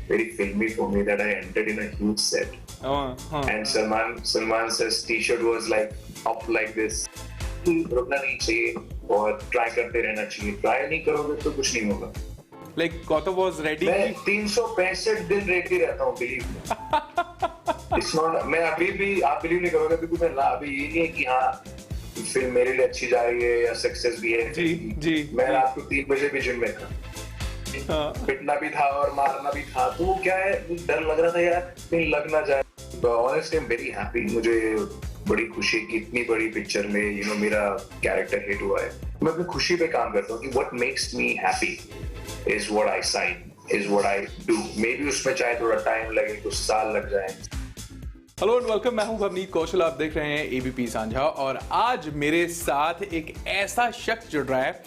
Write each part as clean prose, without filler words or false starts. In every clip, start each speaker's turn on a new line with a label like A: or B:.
A: very filmy for me that I entered in a huge set. And Salman says t-shirt was like up like this. रुकना नहीं चाहिए और try करते रहना चाहिए. ट्राई नहीं करोगे तो कुछ नहीं होगा.
B: Like Gautam was ready.
A: मैं 365 दिन रेडी रहता हूँ, बिलीव. It's not. मैं अभी भी आप बिलीव नहीं करोगे क्योंकि मैं अभी ये नहीं है कि हाँ फिल्म मेरे लिए अच्छी जा रही है या सक्सेस भी है.
B: जी.
A: मैं रात को 3 बजे भी जिम में था. पिटना भी था और मारना भी था. तो वो क्या है, डर लग रहा था यार कहीं लग ना जाए. Honestly, I'm very happy. मुझे बड़ी खुशी कि इतनी बड़ी पिक्चर में मेरा कैरेक्टर हिट हुआ है. मैं अपनी खुशी पे काम करता हूँ कि what makes me happy is what I sign, is what I do. Maybe उसमें चाहे थोड़ा टाइम लगे, कुछ साल लग जाए.
B: Hello and welcome. मैं हूं भवनीत कौशल, आप देख रहे हैं एबीपी साझा. और आज मेरे साथ एक ऐसा शख्स जुड़ रहा है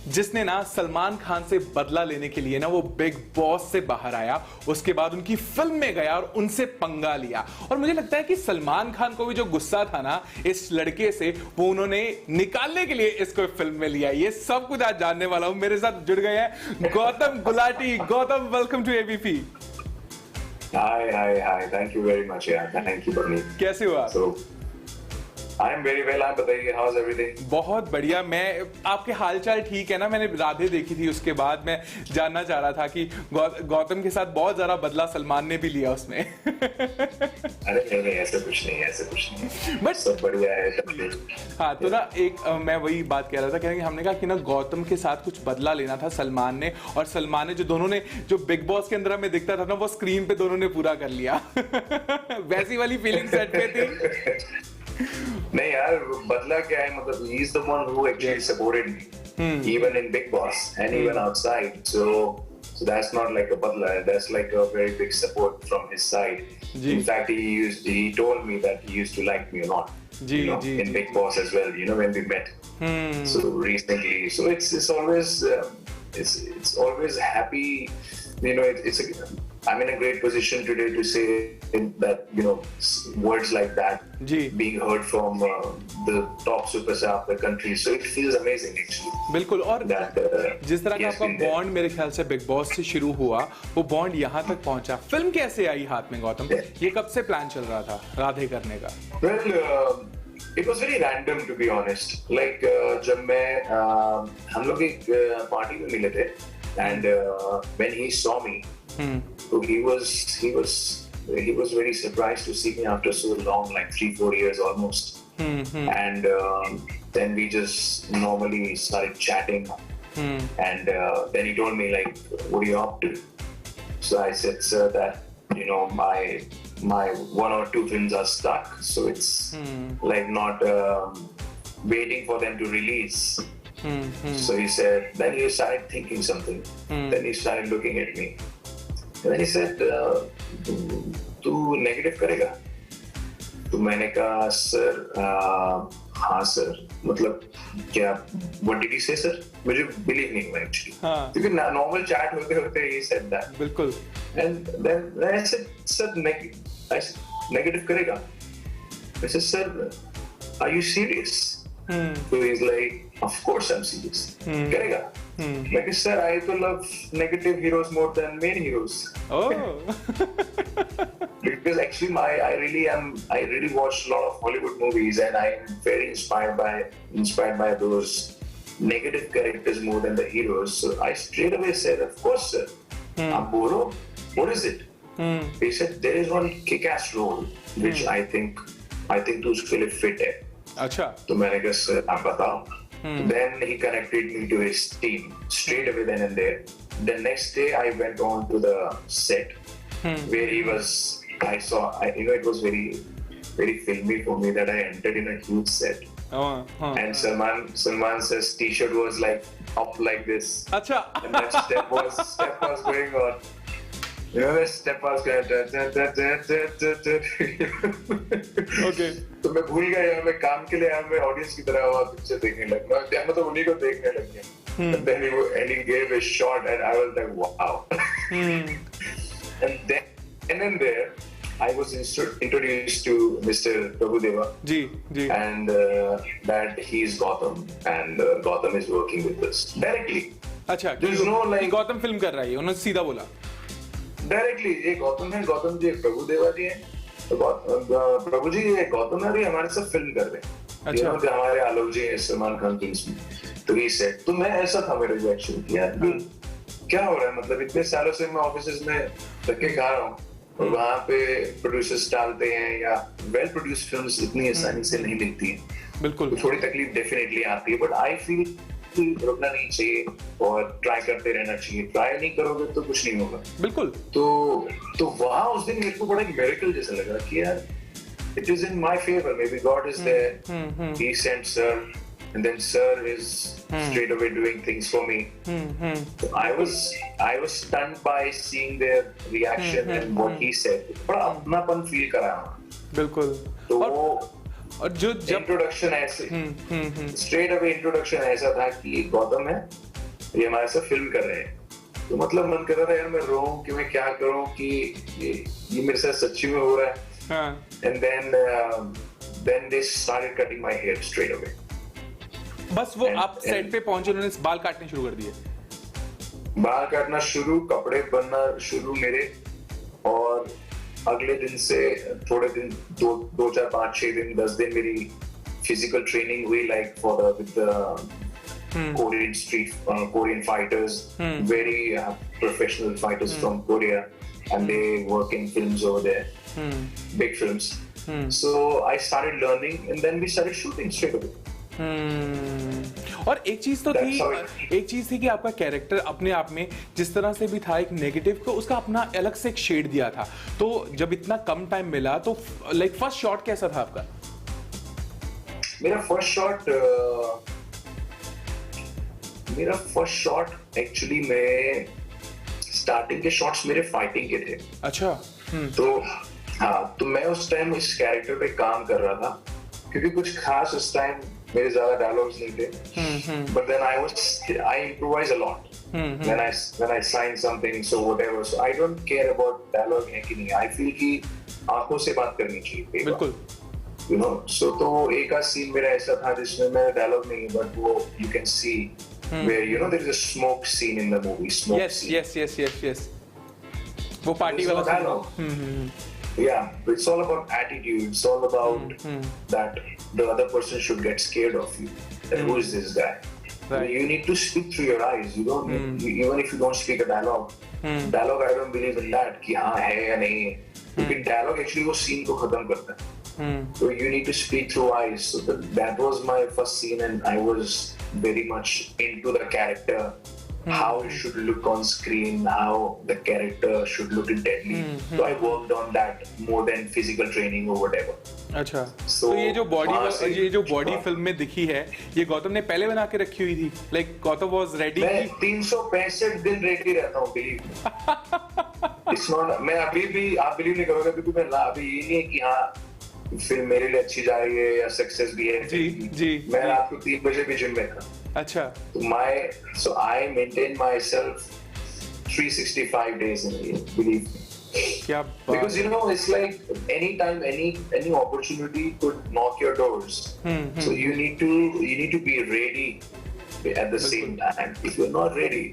B: जिसने ना सलमान खान से बदला लेने के लिए ना वो बिग बॉस से बाहर आया, उसके बाद उनकी फिल्म में गया और उनसे पंगा लिया. और मुझे लगता है कि सलमान खान को भी जो गुस्सा था ना इस लड़के से, वो उन्होंने निकालने के लिए इसको फिल्म में लिया. ये सब कुछ आज जानने वाला हूं. मेरे साथ जुड़ गए हैं Gautam Gulati. Gautam, welcome to ABP.
A: Hi. Thank you very much. Yeah, thank you, Barney.
B: कैसे हो आप?
A: So, I am very well. आप बताइए, how's everything?
B: बहुत बढ़िया. मैं आपके हालचाल ठीक है ना? मैंने राधे देखी थी, उसके बाद मैं जानना चाह रहा था कि गौतम के साथ बहुत ज्यादा बदला सलमान ने भी लिया उसमें.
A: अरे नहीं, ऐसा कुछ नहीं. बट सब बढ़िया है.
B: हाँ, तो ना एक मैं वही बात कह रहा था, कहने हमने कहा कि ना गौतम के साथ कुछ बदला लेना था सलमान ने, और सलमान ने दोनों ने जो बिग बॉस के अंदर हमें दिखता था ना वो स्क्रीन पे दोनों ने पूरा कर लिया. वैसी वाली फीलिंग सेट पे थी.
A: नहीं यार, बदला क्या है, मतलब he is the one who actually supported me, even in Big Boss and even outside. So that's not like a butler. That's like a very big support from his side. In fact, he told me that he used to like me a lot. In Big Boss as well. When we met. So recently, so it's always happy. I'm in a great position today to say that words like that being heard from the top superstar of the country, so it feels amazing actually.
B: बिल्कुल. और जिस तरह का आपका bond मेरे ख्याल से big boss से शुरू हुआ, वो बॉन्ड यहाँ तक पहुँचा. फिल्म कैसे आई हाथ में गौतम? ये कब से प्लान चल रहा था राधे करने का?
A: Well, it was very random to be honest. Like जब हम लोग एक पार्टी में मिले थे, and when he saw me, so he was very surprised to see me after so long, like 3-4 years almost. And then we just normally started chatting, and then he told me like, what are you up to? So I said, sir, that my 1 or 2 films are stuck, so it's like not waiting for them to release. So he said, then he started thinking something. Then he started looking at me. And then he said, तू negative करेगा? तो मैंने कहा, sir हाँ sir, मतलब क्या, what did he say sir? मुझे believe नहीं हुआ एक्चुअली, क्योंकि नॉर्मल चैट होते होते he said that.
B: बिल्कुल.
A: And then I said, sir negative करेगा? I said, sir, are you serious? So he's like, of course I'm serious. करेगा? Like I said, I to love negative heroes more than main heroes.
B: Oh.
A: Because actually I really watch a lot of Hollywood movies, and I'm very inspired by those negative characters more than the heroes. So I straight away said, of course sir. Amboro, what is it? He said, there is one kick-ass role which I think to उसके लिए fit है.
B: अच्छा.
A: तो मैंने कहा sir आप बताओ. Then he connected me to his team straight away then and there. The next day I went on to the set where he was. It was very, very filmy for me that I entered in a huge set. And Salman says t-shirt was like up like this.
B: Acha.
A: And that step was going on. The step was going.
B: Okay.
A: तो मैं भूल गया, मैं काम के लिए मैं audience की तरह हुआ, पिक्चर देखने लगा. मैं तो उन्हीं को देखने लग गया. And he gave a shot and I was like, wow. And then there I was introduced to Mr. Prabhudeva.
B: Ji.
A: And that he is Gautam, and Gautam is working with us directly.
B: अच्छा.
A: There's no like
B: Gautam film कर रहा है, उन्होंने सीधा बोला.
A: Directly ये गौतम है, गौतम जी प्रभु देवा जी है, तो प्रभु जी ये गौतम है, हमारे साथ फिल्म कर रहे हैं।
B: अच्छा।
A: हमारे आलोक जी है सलमान खान फिल्म में, तो ये सेट तो मैं ऐसा था मेरे रिएक्शन किया क्या हो रहा है, मतलब इतने सालों से मैं ऑफिस में धक्के खा रहा हूँ और वहाँ पे प्रोड्यूसर्स डालते हैं या वेल प्रोड्यूस्ड फिल्म्स इतनी आसानी से नहीं दिखती है।
B: बिल्कुल।
A: तो थोड़ी तकलीफ डेफिनेटली आती है, बट आई फील रुकना नहीं चाहिए और ट्राई करते रहना चाहिए। ट्राई नहीं करोगे तो कुछ नहीं होगा।
B: बिल्कुल।
A: तो वहाँ उस दिन मेरे को बड़ा एक मिरेकल जैसा लगा कि यार it is in my favor, maybe God is there, he sent sir and then sir is straight away doing things for me. So I was stunned by seeing their reaction and what he said. बड़ा अपनापन feel करा।
B: बिल्कुल।
A: तो
B: और जो
A: introduction ऐसे straight away introduction ऐसा था कि ये गौतम है, ये हमारे साथ फिल्म कर रहे हैं, तो मतलब मन कर रहा था यार मैं रोऊं कि मैं क्या करूं कि ये मेरे साथ सच्ची में हो रहा है। And then they started cutting my hair straight away. बस
B: वो आप सेट पे पहुंचे, उन्होंने बाल काटने शुरू कर दिए,
A: बाल काटना शुरू, कपड़े बनना शुरू मेरे, और अगले दिन से थोड़े दिन, 2 4 5 6 दिन 10 दिन मेरी फिजिकल ट्रेनिंग हुई, like for with Korean fighters, very professional fighters from Korea, and they work in films over there, big films. So I started learning and then we started shooting straight away.
B: और एक चीज थी कि आपका character अपने आप में जिस तरह से भी था एक नेगेटिव को, उसका अपना अलग से एक शेड दिया था। तो जब इतना कम टाइम मिला तो लाइक फर्स्ट शॉट कैसा था आपका?
A: मेरा फर्स्ट शॉट एक्चुअली में स्टार्टिंग के शॉट्स मेरे फाइटिंग के थे।
B: अच्छा।
A: तो हाँ, तो मैं उस टाइम इस कैरेक्टर पे काम कर रहा था क्योंकि कुछ खास उस टाइम मेरे ज्यादा डायलॉग्स नहीं थे, but then I improvise a lot when I sign something, so whatever, so I don't care about dialogue है कि नहीं, I feel कि आंखों से बात करनी चाहिए।
B: बिल्कुल।
A: You know, so तो एक आध सीन मेरा ऐसा था जिसमें मेरा डायलॉग नहीं है, but वो you can see where you know there is a smoke scene in the movie,
B: yes, वो पार्टी वाला
A: dialogue. Yeah, it's all about attitude. It's all about that the other person should get scared of you. That who is this guy? Right. You need to speak through your eyes. You don't even if you don't speak a dialogue. Dialogue, I don't believe in that. कि हाँ है या नहीं है. क्योंकि dialogue actually वो scene को खत्म करता है. So you need to speak through eyes. So that was my first scene, and I was very much into the character. How it should look on screen, how the character should look deadly. So I worked on that more than physical training or whatever.
B: अच्छा। तो ये जो body film में दिखी है, ये गौतम ने पहले बना के रखी हुई थी? Like Gautam was ready?
A: मैं 365 दिन रेडी रहता हूँ, believe. It's not. मैं अभी भी, आप बिलीव नहीं करोगे क्योंकि मैं अभी ये नहीं है कि हाँ फिल्म मेरे लिए अच्छी जा रही है या सक्सेस भी है।
B: जी। मैं
A: रात को 3 बजे भी जिम में था।
B: अच्छा।
A: So I maintain myself 365 days in a year, believe me.
B: क्या बात?
A: Because you know it's like anytime any opportunity could knock your doors. So you need to be ready at the same time. If you're not ready,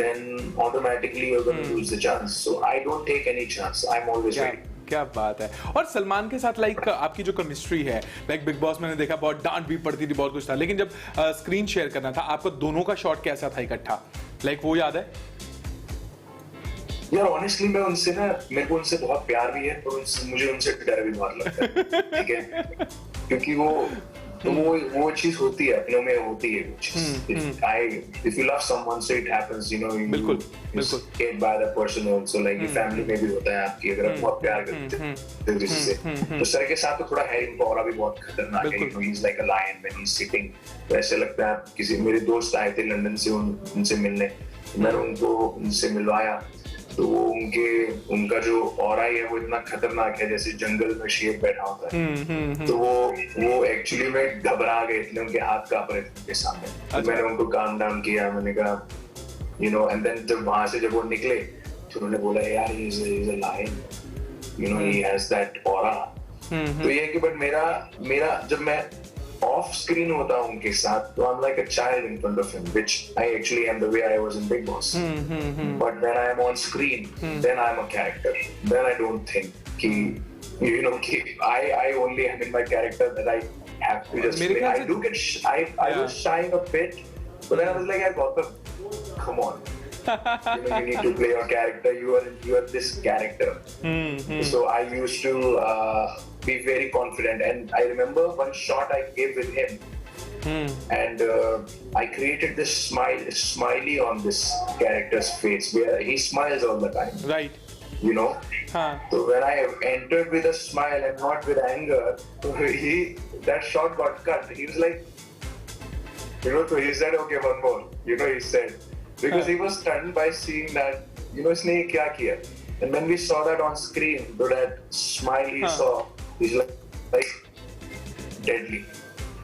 A: then automatically you're going to lose the chance. So I don't take any chance. I'm always ready.
B: क्या बात है। और सलमान के साथ like आपकी जो chemistry है, like big boss मैंने देखा बहुत डांट भी पड़ती थी, बहुत कुछ था, लेकिन जब स्क्रीन शेयर करना था आपको दोनों का शॉट कैसा था इकट्ठा, लाइक वो याद है?
A: यार ऑनेस्टली मैं उनसे ना, मेरे को उनसे बहुत प्यार भी है और मुझे उनसे डर भी बहुत लगता है, ठीक है, क्योंकि वो चीज होती है, अपनों में होती है वो चीज। If you love someone, so it happens, you know, you get by that person also, like family में भी होता है आपकी, अगर आप बहुत प्यार करते हैं किसी से, तो सर के साथ तो थोड़ा है, इनका ऑरा भी बहुत खतरनाक है, you know, he's like a lion when he's sitting, तो ऐसे लगता है किसी, मेरे दोस्त आए थे लंदन से उनसे मिलने, मैंने उनसे मिलवाया, तो उनका जो ऑरा है वो इतना खतरनाक है जैसे जंगल में शेर बैठा होता है। तो वो एक्चुअली में घबरा गए थे, उनके हाथ कांप रहे थे उनके सामने। तो मैंने उनको काम डाउन किया, मैंने कहा यू नो, एंड देन जब वहां से जब वो निकले तो उन्होंने बोला यार he is a lion, you know, he has that aura. तो ये है कि बट मेरा जब मैं off screen होता हूँ उनके साथ तो I'm like a child in front of him, which I actually am the way I was in Big Boss. But when I am on screen, then I'm a character. Then I don't think कि कि I only am in my character that I have to just play. I do get I was shying a bit, but then I was like, yeah, Gautam, come on. You need to play your character. You are this character. So I used to be very confident, and I remember one shot I gave with him, and I created this smiley on this character's face where he smiles all the time.
B: Right.
A: So when I entered with a smile and not with anger, that shot got cut. He was like, so he said, okay, one more. He said. Because he was stunned by seeing that, इसने ये क्या किया? And when we saw that on screen, so that smile he saw, he's like deadly.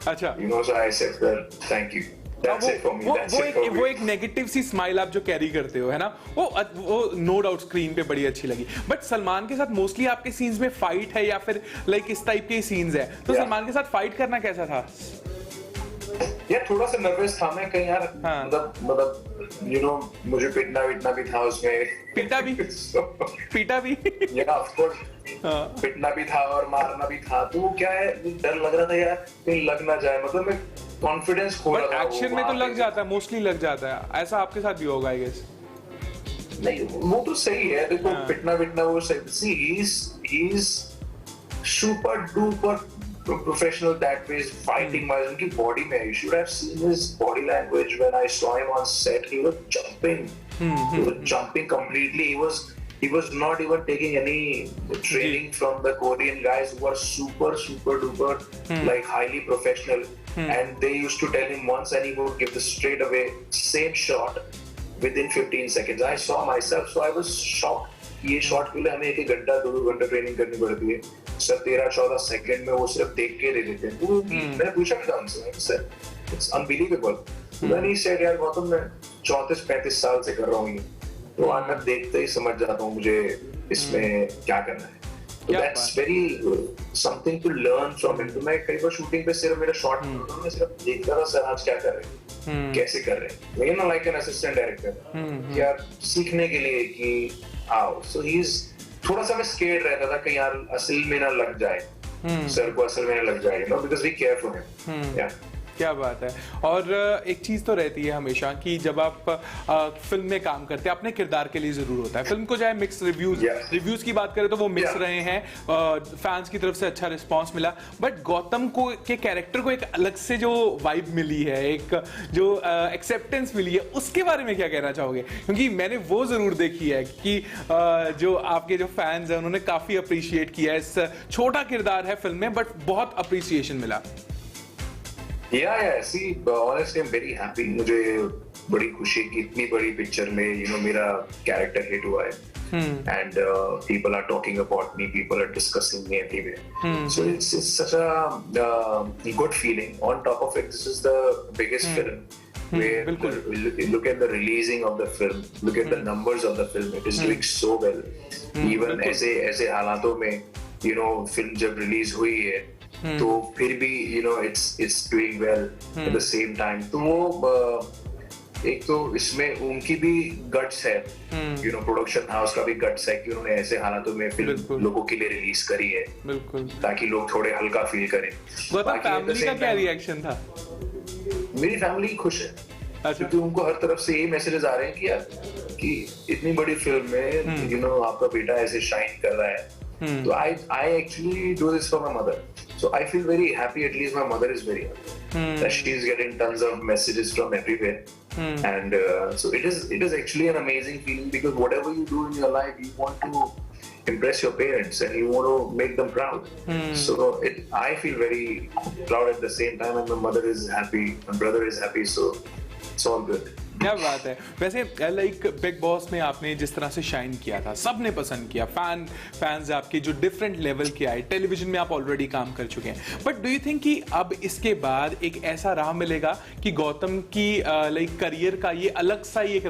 B: अच्छा.
A: So I said, well, thank you. That's it for me.
B: वो एक negative सी smile आप जो carry करते हो है ना, वो नो डाउट स्क्रीन पे बड़ी अच्छी लगी. बट सलमान के साथ मोस्टली आपके सीन्स में फाइट है या फिर लाइक इस टाइप के सीन्स है, तो सलमान के साथ फाइट करना कैसा था?
A: यार थोड़ा सा नर्वस था मैं कहीं यार. मतलब मुझे पिटना भी था उसमें. पीटा भी या ऑफ कोर्स पिटना भी था और मारना भी था. तो वो क्या है, डर लग रहा था यार कहीं लग ना जाए. मतलब मैं कॉन्फिडेंस खो रहा था. एक्शन में तो लग जाता है, मोस्टली लग जाता है. ऐसा आपके साथ भी होगा आई गेस. नहीं वो तो सही है. देखो पिटना वो सही. He is super duper professional that way, fighting wise. Unki body mein, you should have seen his body language when I saw him on set. He was jumping. He was jumping completely. He was not even taking any training from the Korean guys who are super duper like highly professional. And they used to tell him once and he would give the straight away same shot within 15 seconds. I saw myself, so I was shocked. ये shot के लिए हमें 1 घंटा 2 घंटा training करनी पड़ती है sir. 13-14 second में वो सिर्फ देख के दे देते हैं. मैंने पूछा था उनसे, सर इट्स अनबिलीवेबल. मैंने ही सेड यार गौतम मैं 34-35 साल से कर रहा हूँ ये, तो आज मैं देखते ही समझ जाता हूँ मुझे इसमें क्या करना है. That's very something to learn from him. तो मैं कई बार शूटिंग पे सिर्फ मेरा शॉट मैं सिर्फ देखता था सर आज क्या कर रहे हैं, कैसे कर रहे हैं. लेकिन लाइक एन असिस्टेंट डायरेक्टर यार सीखने के लिए कि आओ. सो ही इज थोड़ा सा मैं स्केर्ड रहता था कि यार असल में ना लग जाए, सर को असल में ना लग जाए, because we care for him. या
B: क्या बात है. और एक चीज तो रहती है हमेशा कि जब आप फिल्म में काम करते हैं अपने किरदार के लिए जरूर होता है. फिल्म को चाहे मिक्स रिव्यूज की बात करें तो वो मिक्स रहे हैं, फैंस की तरफ से अच्छा रिस्पांस मिला. बट गौतम को के कैरेक्टर को एक अलग से जो वाइब मिली है, एक जो एक्सेप्टेंस मिली है, उसके बारे में क्या कहना चाहोगे? क्योंकि मैंने वो जरूर देखी है कि जो आपके जो फैंस हैं उन्होंने काफी अप्रिशिएट किया है. इस छोटा किरदार है फिल्म में बट बहुत अप्रिसिएशन मिला.
A: Yeah. See, honestly, I'm very happy. मुझे बड़ी खुशी कि इतनी बड़ी पिक्चर में मेरा कैरेक्टर हिट हुआ है. And people are talking about me, people are discussing me everywhere. So it's such a good feeling. On top of it, this is the biggest film. Where look at the releasing of the film, look at the numbers of the film. It is doing so well. Even ऐसे हालातों में film जब release हुई है तो फिर भी it's doing well at the same time. तो वो एक तो इसमें उनकी भी गट्स है, प्रोडक्शन हाउस का भी गट्स है कि उन्होंने ऐसे हालातों में फिल्म लोगों के लिए रिलीज करी है. बिल्कुल. ताकि लोग थोड़े हल्का फील करें.
B: फैमिली का क्या रिएक्शन था?
A: मेरी फैमिली खुश है. क्योंकि उनको हर तरफ से यही मैसेजेस आ रहे हैं कि यार कि इतनी बड़ी फिल्म में आपका बेटा ऐसे शाइन कर रहा है. So I actually do this for my mother. So I feel very happy. At least my mother is very happy that she's getting tons of messages from everywhere. And so it is actually an amazing feeling because whatever you do in your life, you want to impress your parents and you want to make them proud. So I feel very proud at the same time, and my mother is happy, my brother is happy. So it's all good.
B: क्या बात है. वैसे like big boss में आपने जिस तरह से shine किया था, सबने पसंद किया. फैंस आपके जो डिफरेंट लेवल के आए. टेलीविजन में आप ऑलरेडी काम कर चुके हैं, बट डू यू थिंक कि अब इसके बाद एक ऐसा राह मिलेगा कि गौतम की लाइक करियर का ये अलग सा ही एक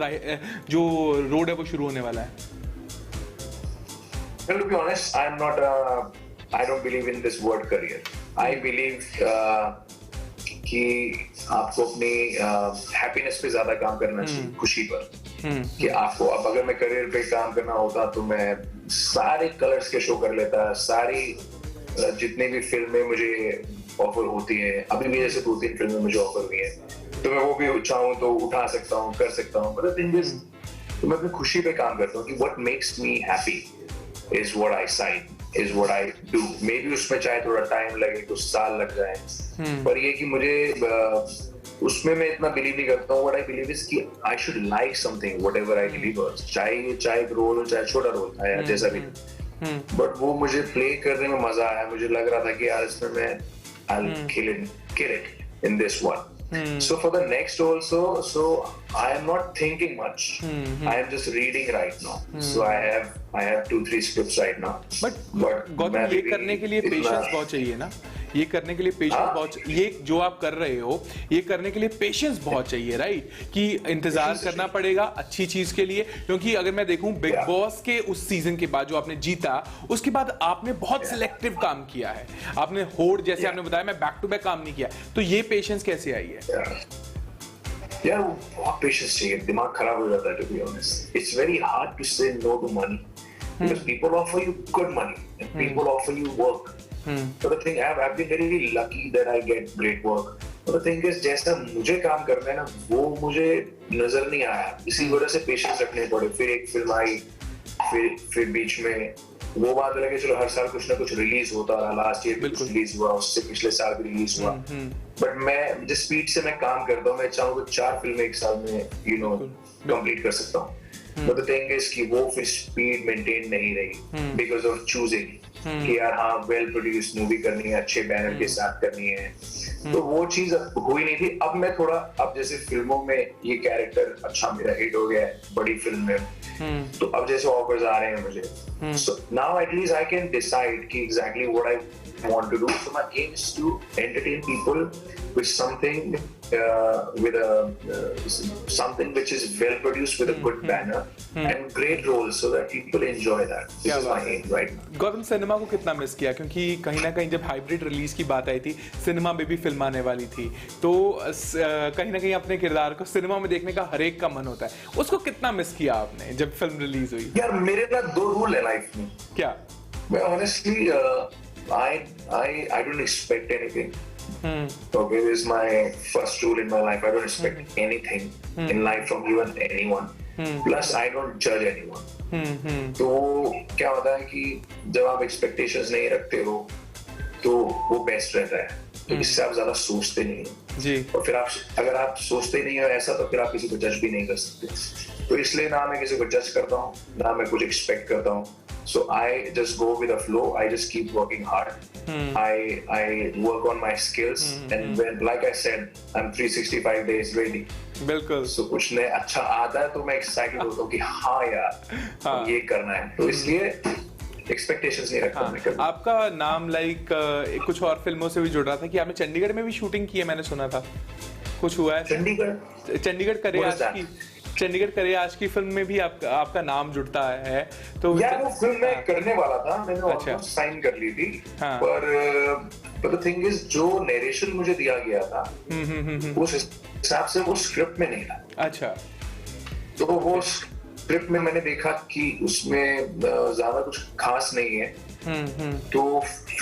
B: जो रोड है वो शुरू होने वाला है?
A: Well, to be honest, I don't believe in this word career. I believe कि आपको अपनी हैप्पीनेस पे ज्यादा काम करना चाहिए, खुशी पर। कि आपको अब अगर मैं करियर पे काम करना होता तो मैं सारे कलर्स के शो कर लेता, सारी जितने भी फिल्में मुझे ऑफर होती है, अभी भी जैसे 2-3 फिल्में मुझे ऑफर हुई है, तो मैं वो भी चाहूँ तो उठा सकता हूँ, कर सकता हूँ। बट द थिंग इज, तो मैं अपनी खुशी पे काम करता हूँ कि what makes me happy is what I sign, is what I do. Maybe उसमें चाहे थोड़ा टाइम लगे, कुछ साल लग जाए, पर ये कि मुझे उसमें मैं इतना बिलीव नहीं करता हूँ। व्हाट आई बिलीव इज कि I should like something, whatever I deliver, चाहे रोल हो, चाहे छोटा रोल था या जैसा भी, बट वो मुझे प्ले करने में मजा आया। मुझे लग रहा था कि यार इसमें मैं I'll kill it in this one. So for the next also, so I am not thinking much. I am just reading right now. So I have 2-3 scripts right now.
B: But Gautam, ये करने के लिए पेशेंस बहुत चाहिए ना, ये करने के लिए पेशेंस बहुत, ये जो आप कर रहे हो ये करने के लिए पेशेंस बहुत चाहिए, राइट? कि इंतजार करना पड़ेगा अच्छी चीज के लिए। क्योंकि अगर मैं देखूं बिग बॉस के उस सीजन के बाद जो आपने जीता, उसके बाद आपने बहुत सिलेक्टिव काम किया है। आपने होड़ जैसे आपने बताया, मैं बैक टू बैक काम नहीं किया, तो ये पेशेंस कैसे आई है?
A: यार बहुत पेशेंस चाहिए, दिमाग खराब हो जाता है, to be honest. It's very hard to say no to money because people offer you good money and people offer you work. But the thing, I've been very lucky that I get great work. But the thing is, जैसा मुझे काम करना है ना, वो मुझे नजर नहीं आया, इसी वजह से पेशेंस रखने पड़े। फिर एक फिल्म आई, फिर बीच में वो बात लगे, चलो हर साल कुछ ना कुछ रिलीज होता रहा, लास्ट ईयर भी कुछ रिलीज हुआ, उससे पिछले साल भी रिलीज हुआ। बट मैं जिस स्पीड से मैं काम करता हूँ, मैं चाहूँ तो 4 फिल्में एक साल में कंप्लीट कर सकता हूँ। But the thing is कि वो फिर स्पीड मेंटेन नहीं रही because of choosing कि यार हाँ वेल प्रोड्यूस्ड मूवी करनी है, अच्छे बैनर के साथ करनी है, तो वो चीज हुई नहीं थी। अब मैं थोड़ा, अब जैसे फिल्मों में ये कैरेक्टर अच्छा मेरा हिट हो गया है बड़ी फिल्म में, तो अब जैसे ऑफर्स आ रहे हैं मुझे, so now at least I can decide कि exactly what I want to do. So my aim is to entertain people with something something which is well produced with a good banner and great roles so that people enjoy that. This is my aim right now.
B: Gautam, cinema को कितना miss किया? क्योंकि कहीं ना कहीं जब hybrid release की बात आई थी, सिनेमा में भी फिल्म आने वाली थी, तो कहीं ना कहीं अपने किरदार को सिनेमा में देखने का हर एक का मन होता है। उसको कितना मिस किया आपने जब फिल्म रिलीज हुई?
A: यार मेरे ना 2 रूल है लाइफ में।
B: क्या?
A: मैं honestly I don't expect anything. Okay, this is my first rule in my life. I don't expect anything in life from even anyone. Plus, I don't judge anyone. तो क्या होता है कि जब आप expectations नहीं रखते हो, तो वो बेस्ट रहता है। तो इससे आप ज्यादा सोचते नहीं हो
B: जी।
A: और फिर अगर आप सोचते नहीं हो ऐसा, तो फिर आप किसी को जज भी नहीं कर सकते। तो इसलिए ना मैं किसी को जज करता हूँ, ना मैं कुछ एक्सपेक्ट करता हूँ। So I just go with the flow. I just keep working hard. I work on my skills, and when, like I said, I'm 365 days ready.
B: बिल्कुल।
A: So कुछ नया अच्छा आता है तो मैं एक्साइटेड होता हूँ कि हाँ यार ये करना है, तो इसलिए एक्सपेक्टेशंस नहीं रखता मैं कभी।
B: आपका नाम कुछ और फिल्मों से भी जुड़ रहा था कि आपने चंडीगढ़ में भी शूटिंग की है, मैंने सुना था। कुछ हुआ है? चंडीगढ़ करे आज की फिल्म में भी आपका नाम जुड़ता है, तो
A: यार वो फिल्म मैं करने वाला था, मैंने ऑलमोस्ट साइन कर ली थी, पर द थिंग इज जो नरेशन मुझे दिया गया था उस हिसाब से वो स्क्रिप्ट में नहीं था।
B: अच्छा।
A: तो वो स्क्रिप्ट में मैंने देखा कि उसमें ज्यादा कुछ खास नहीं है, तो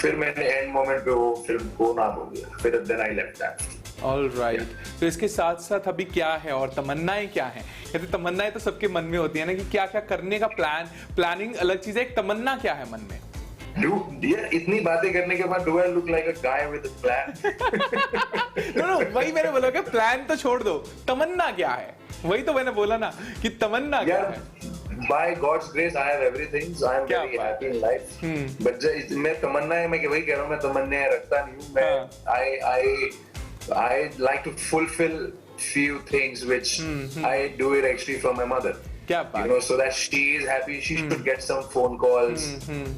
A: फिर मैंने एंड मोमेंट पे वो फिल्म को ना बोल दिया, फिर then I left that.
B: All right. तो इसके साथ साथ अभी क्या है और तमन्नाएं क्या हैं? कहते तमन्नाएं तो सबके मन में होती है ना, कि क्या क्या करने का प्लानिंग अलग चीज है, एक तमन्ना क्या है मन में?
A: यार इतनी बातें करने के बाद do I look like a guy with a plan?
B: No, वही मैंने बोला कि प्लान तो छोड़ दो, तमन्ना क्या है? वही तो मैंने बोला ना कि तमन्ना क्या है?
A: By God's grace, I have everything, so I am very happy in life. But मैं तमन्नाएं, मैं वही कह रहा हूँ, मैं तमन्नाएं रखता नहीं हूँ। मैं I like to fulfill few things which I do it actually from my mother.
B: क्या बात?
A: You know, so that she is happy, she should get some phone calls,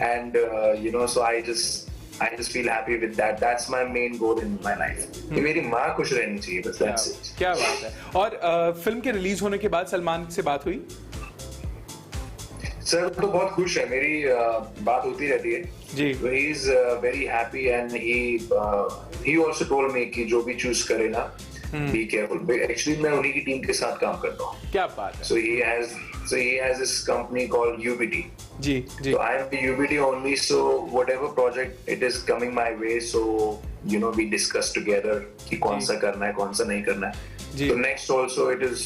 A: and you know, so I just feel happy with that. That's my main goal in my life. कि मेरी माँ खुश रहनी चाहिए, बस that's it.
B: क्या बात है। और फिल्म के रिलीज होने के बाद सलमान से बात हुई?
A: सर तो बहुत खुश है, मेरी बात होती रहती है,
B: जी।
A: So he's very happy and he also told me कि जो भी choose करे ना, be careful. Actually मैं उन्हीं की टीम के साथ काम करता हूँ.
B: क्या बात है.
A: So he has this company called UBT.
B: Ji ji.
A: So I am the UBT only. So whatever project it is coming my way, so you know we discuss together कि कौन सा करना है, कौन सा नहीं करना है. So next also it is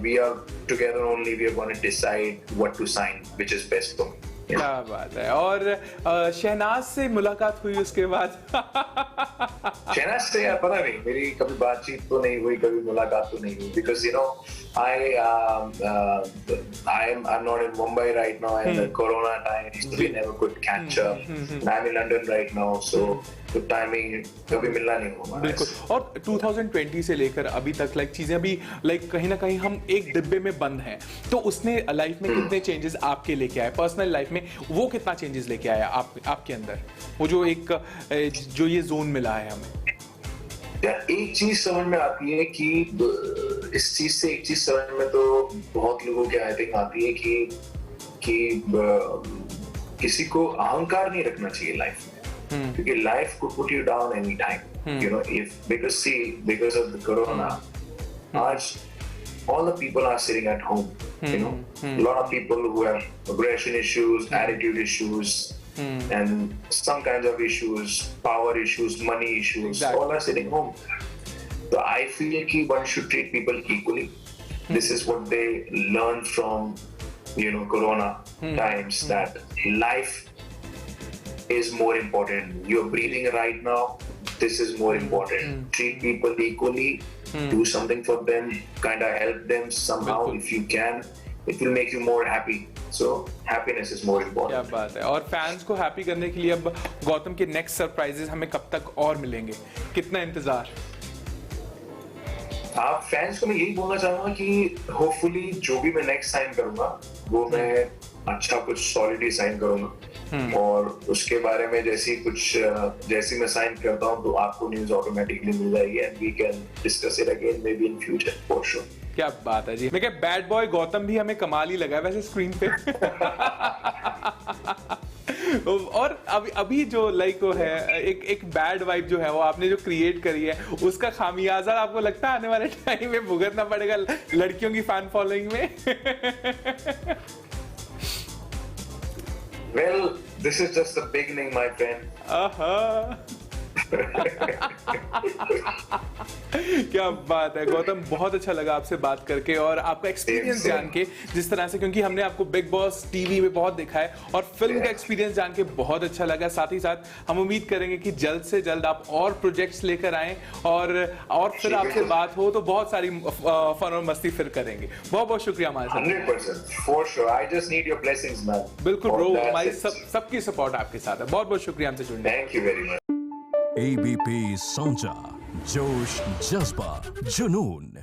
A: we are together only. We are going to decide what to sign, which is best for me.
B: क्या बात है. और शहनाज से मुलाकात हुई उसके बाद?
A: शहनाज से यार पता नहीं, मेरी कभी बातचीत तो नहीं हुई, कभी मुलाकात तो नहीं हुई, because you know I'm not in Mumbai right now and the Corona time, so we never could catch up. I'm in London right now, so the timing कभी मिलना नहीं हुआ.
B: बिल्कुल. और 2020 से लेकर अभी तक चीजें अभी कहीं ना कहीं हम एक डिब्बे में बंद हैं, तो उसने लाइफ में कितने चेंजेस आपके लेके आए, पर्सनल लाइफ में वो कितना चेंजेस लेके आया आपके अंदर, वो जो ये जोन मिला है हमें?
A: एक चीज समझ में आती है कि इस चीज से एक चीज समझ में तो बहुत लोगों के आई थिंक आती है कि किसी को अहंकार नहीं रखना चाहिए लाइफ में, क्योंकि life could put you down any time. You know, because of the corona, आज all the people are sitting at home. You know, a lot of people who have aggression issues, attitude issues, and some kinds of issues, power issues, money issues, all are sitting home. So I feel कि one should treat people equally. This is what they learned from, you know, Corona times, that life is more important. You're breathing right now. This is more important. Treat people equally. Do something for them. Kind of help them somehow if you can. It will make you more happy. So happiness is more important.
B: क्या बात है. और fans को happy करने के लिए अब गौतम के नेक्स्ट सरप्राइजेस हमें कब तक और मिलेंगे, कितना इंतजार?
A: आप फैंस को मैं यही बोलना चाहूंगा कि होपफुली जो भी मैं नेक्स्ट साइन करूंगा वो मैं अच्छा कुछ सॉलिड साइन करूंगा, और उसके बारे में जैसी मैं साइन करता हूं तो आपको न्यूज़ ऑटोमेटिकली मिल जाएगी and we can discuss it again maybe in future for sure.
B: क्या बात है जी. मैं क्या बैड बॉय गौतम भी हमें कमाल ही लगा है वैसे स्क्रीन पे. और अभी जो वो है एक बैड वाइब जो है वो आपने जो क्रिएट करी है, उसका खामियाजा आपको लगता है आने वाले टाइम में भुगतना पड़ेगा लड़कियों की फैन फॉलोइंग में?
A: Well, this is just the beginning, my friend.
B: क्या बात है गौतम, बहुत अच्छा लगा आपसे बात करके और आपका एक्सपीरियंस जान के, जिस तरह से, क्योंकि हमने आपको बिग बॉस टीवी में बहुत देखा है और फिल्म का एक्सपीरियंस जान के बहुत अच्छा लगा. साथ ही साथ हम उम्मीद करेंगे कि जल्द से जल्द आप और प्रोजेक्ट्स लेकर आएं और फिर आपसे बात हो तो बहुत सारी फन और मस्ती फिर करेंगे. बहुत बहुत शुक्रिया हमारे साथ.
A: 100% for sure. I just need your blessings, man.
B: बिल्कुल ब्रो, हमारी सबकी सपोर्ट आपके साथ है. बहुत बहुत शुक्रिया हमसे जुड़ने.
A: Thank you very much.
C: ABP Sonja, जोश जज्बा जुनून.